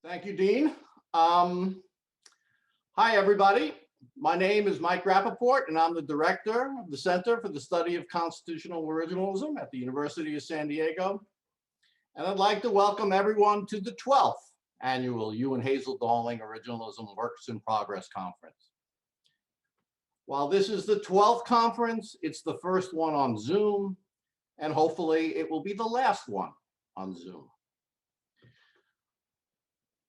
Thank you, Dean. Hi, everybody. My name is Mike Rappaport, and I'm the director of the Center for the Study of Constitutional Originalism at the University of San Diego. And I'd like to welcome everyone to the 12th annual Hugh and Hazel Originalism Works in Progress Conference. While this is the 12th conference, it's the first one on Zoom, and hopefully it will be the last one on Zoom.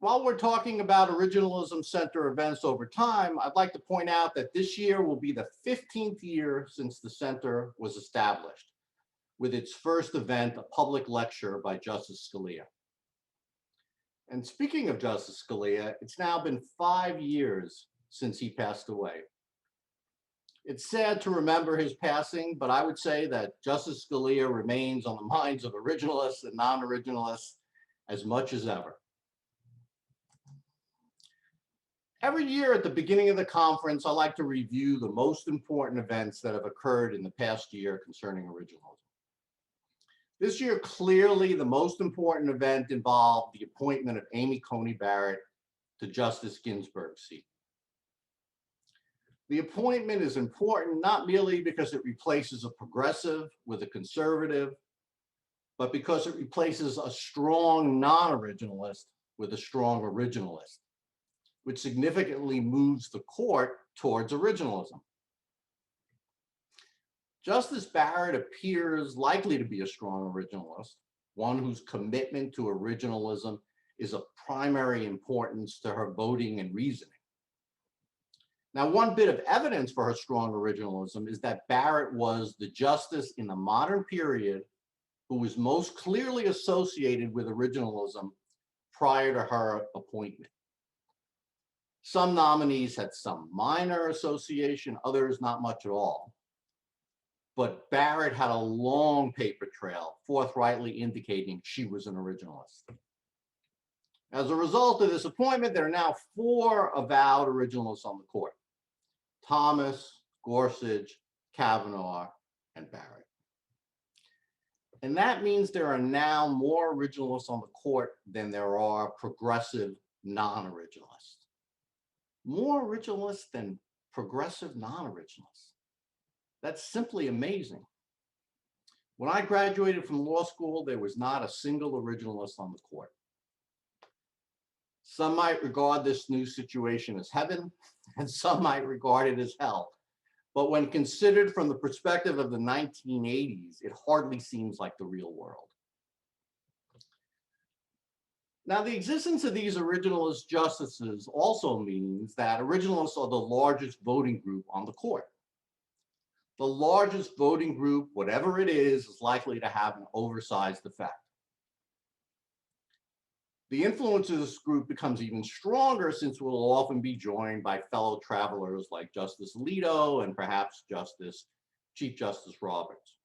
While we're talking about Originalism Center events over time, I'd like to point out that this year will be the 15th year since the center was established, with its first event, a public lecture by Justice Scalia. And speaking of Justice Scalia, it's now been 5 years since he passed away. It's sad to remember his passing, but I would say that Justice Scalia remains on the minds of originalists and non-originalists as much as ever. Every year at the beginning of the conference, I like to review the most important events that have occurred in the past year concerning originalism. This year, clearly the most important event involved the appointment of Amy Coney Barrett to Justice Ginsburg's seat. The appointment is important not merely because it replaces a progressive with a conservative, but because it replaces a strong non-originalist with a strong originalist, which significantly moves the court towards originalism. Justice Barrett appears likely to be a strong originalist, one whose commitment to originalism is of primary importance to her voting and reasoning. Now, one bit of evidence for her strong originalism is that Barrett was the justice in the modern period who was most clearly associated with originalism prior to her appointment. Some nominees had some minor association, others not much at all. But Barrett had a long paper trail, forthrightly indicating she was an originalist. As a result of this appointment, there are now 4 avowed originalists on the court: Thomas, Gorsuch, Kavanaugh, and Barrett. And that means there are now more originalists on the court than there are progressive non-originalists. More originalists than progressive non-originalists. That's simply amazing. When I graduated from law school, there was not a single originalist on the court. Some might regard this new situation as heaven, and some might regard it as hell. But when considered from the perspective of the 1980s, it hardly seems like the real world. Now, the existence of these originalist justices also means that originalists are the largest voting group on the court. The largest voting group, whatever it is likely to have an oversized effect. The influence of this group becomes even stronger since we'll often be joined by fellow travelers like Justice Alito and perhaps Chief Justice Roberts.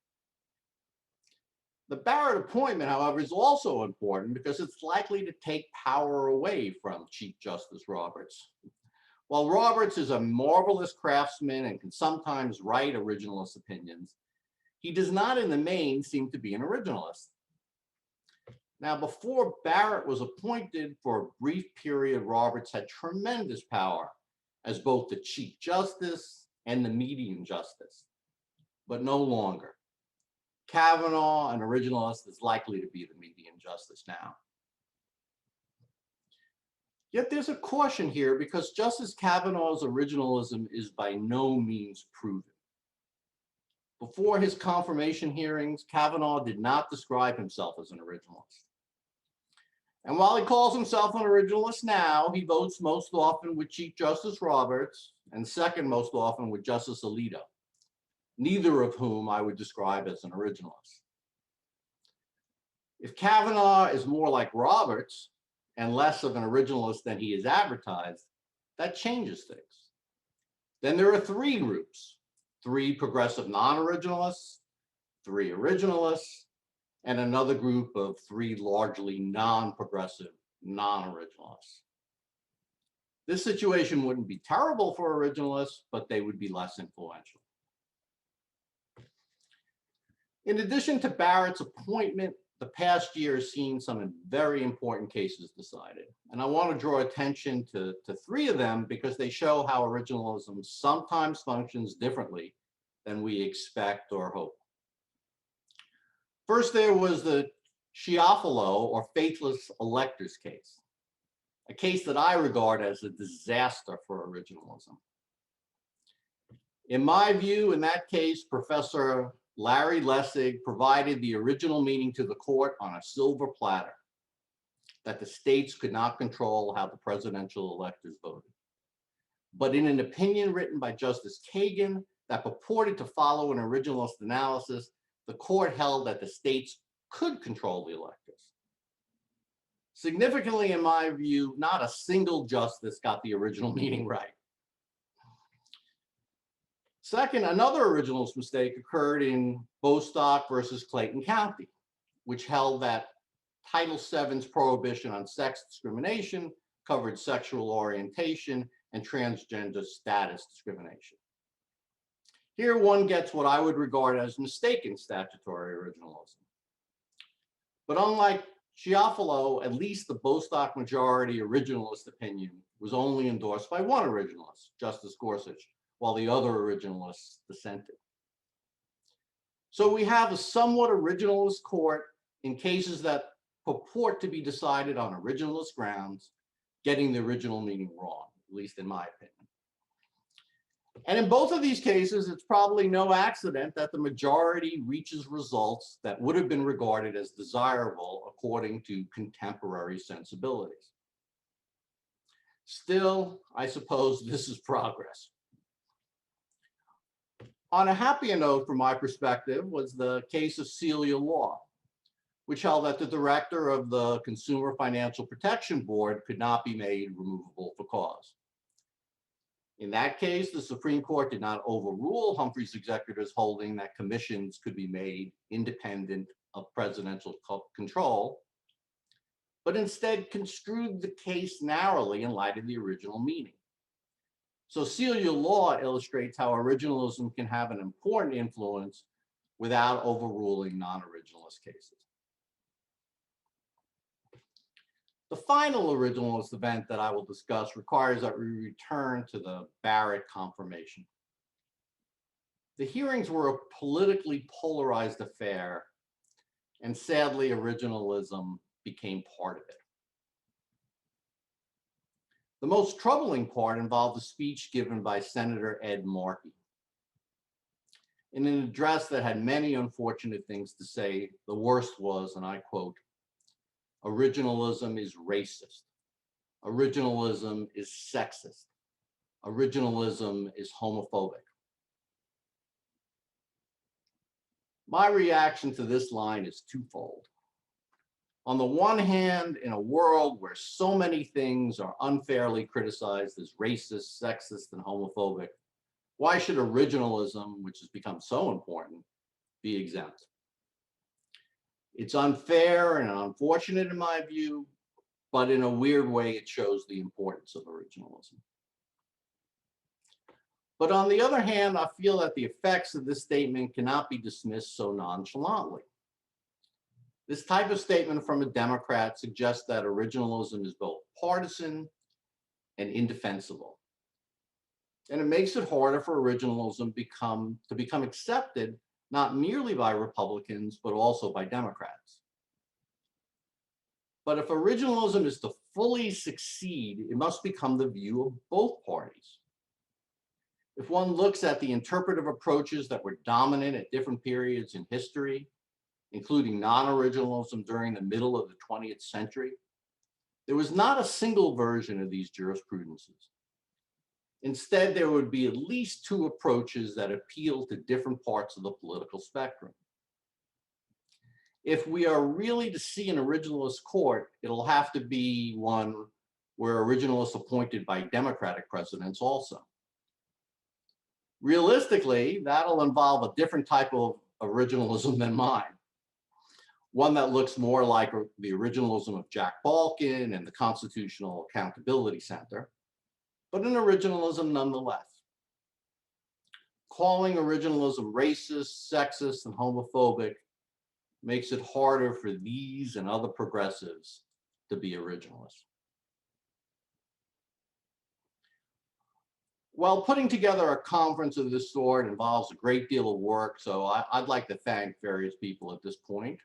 The Barrett appointment, however, is also important because it's likely to take power away from Chief Justice Roberts. While Roberts is a marvelous craftsman and can sometimes write originalist opinions, he does not in the main seem to be an originalist. Now, before Barrett was appointed for a brief period, Roberts had tremendous power as both the Chief Justice and the median justice, but no longer. Kavanaugh, an originalist, is likely to be the median justice now. Yet there's a caution here because Justice Kavanaugh's originalism is by no means proven. Before his confirmation hearings, Kavanaugh did not describe himself as an originalist. And while he calls himself an originalist now, he votes most often with Chief Justice Roberts and second most often with Justice Alito, neither of whom I would describe as an originalist. If Kavanaugh is more like Roberts and less of an originalist than he is advertised, that changes things. Then there are 3 groups: 3 progressive non-originalists, 3 originalists, and another group of 3 largely non-progressive non-originalists. This situation wouldn't be terrible for originalists, but they would be less influential. In addition to Barrett's appointment, the past year has seen some very important cases decided. And I want to draw attention to three of them because they show how originalism sometimes functions differently than we expect or hope. First, there was the Schiaffolo or faithless electors case, a case that I regard as a disaster for originalism. In my view, in that case, Professor Larry Lessig provided the original meaning to the court on a silver platter, that the states could not control how the presidential electors voted. But in an opinion written by Justice Kagan that purported to follow an originalist analysis, the court held that the states could control the electors. Significantly, in my view, not a single justice got the original meaning right. Second, another originalist mistake occurred in Bostock versus Clayton County, which held that Title VII's prohibition on sex discrimination covered sexual orientation and transgender status discrimination. Here one gets what I would regard as mistaken statutory originalism. But unlike Schiaffolo, at least the Bostock majority originalist opinion was only endorsed by one originalist, Justice Gorsuch, while the other originalists dissented. So we have a somewhat originalist court in cases that purport to be decided on originalist grounds, getting the original meaning wrong, at least in my opinion. And in both of these cases, it's probably no accident that the majority reaches results that would have been regarded as desirable according to contemporary sensibilities. Still, I suppose this is progress. On a happier note, from my perspective, was the case of Celia Law, which held that the director of the Consumer Financial Protection Board could not be made removable for cause. In that case, the Supreme Court did not overrule Humphrey's executor's holding that commissions could be made independent of presidential control, but instead construed the case narrowly in light of the original meaning. So Celia Law illustrates how originalism can have an important influence without overruling non-originalist cases. The final originalist event that I will discuss requires that we return to the Barrett confirmation. The hearings were a politically polarized affair, and sadly, originalism became part of it. The most troubling part involved a speech given by Senator Ed Markey. In an address that had many unfortunate things to say, the worst was, and I quote, "Originalism is racist. Originalism is sexist. Originalism is homophobic." My reaction to this line is twofold. On the one hand, in a world where so many things are unfairly criticized as racist, sexist, and homophobic, why should originalism, which has become so important, be exempt? It's unfair and unfortunate in my view, but in a weird way, it shows the importance of originalism. But on the other hand, I feel that the effects of this statement cannot be dismissed so nonchalantly. This type of statement from a Democrat suggests that originalism is both partisan and indefensible. And it makes it harder for originalism to become accepted not merely by Republicans, but also by Democrats. But if originalism is to fully succeed, it must become the view of both parties. If one looks at the interpretive approaches that were dominant at different periods in history, including non-originalism during the middle of the 20th century, there was not a single version of these jurisprudences. Instead, there would be at least two approaches that appeal to different parts of the political spectrum. If we are really to see an originalist court, it'll have to be one where originalists appointed by Democratic presidents also. Realistically, that'll involve a different type of originalism than mine. One that looks more like the originalism of Jack Balkin and the Constitutional Accountability Center, but an originalism nonetheless. Calling originalism racist, sexist, and homophobic makes it harder for these and other progressives to be originalists. Well, putting together a conference of this sort involves a great deal of work, so I'd like to thank various people at this point.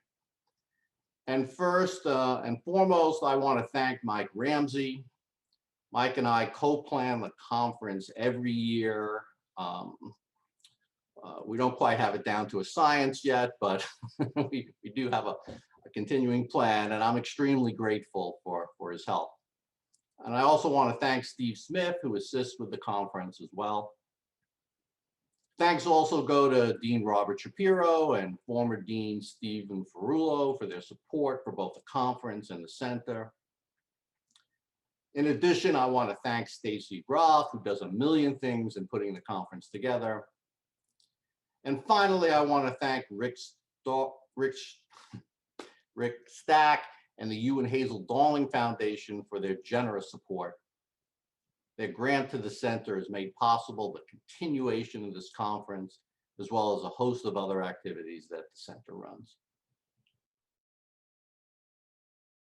And first and foremost, I want to thank Mike Ramsey. Mike and I co-plan the conference every year. Um, we don't quite have it down to a science yet, but we do have a continuing plan, and I'm extremely grateful for his help. And I also want to thank Steve Smith, who assists with the conference as well. Thanks also go to Dean Robert Shapiro and former Dean Stephen Ferrulo for their support for both the conference and the center. In addition, I want to thank Stacy Groff, who does a million things in putting the conference together. And finally, I want to thank Rick Stack and the Hugh and Hazel Dawling Foundation for their generous support. Their grant to the center has made possible the continuation of this conference, as well as a host of other activities that the center runs.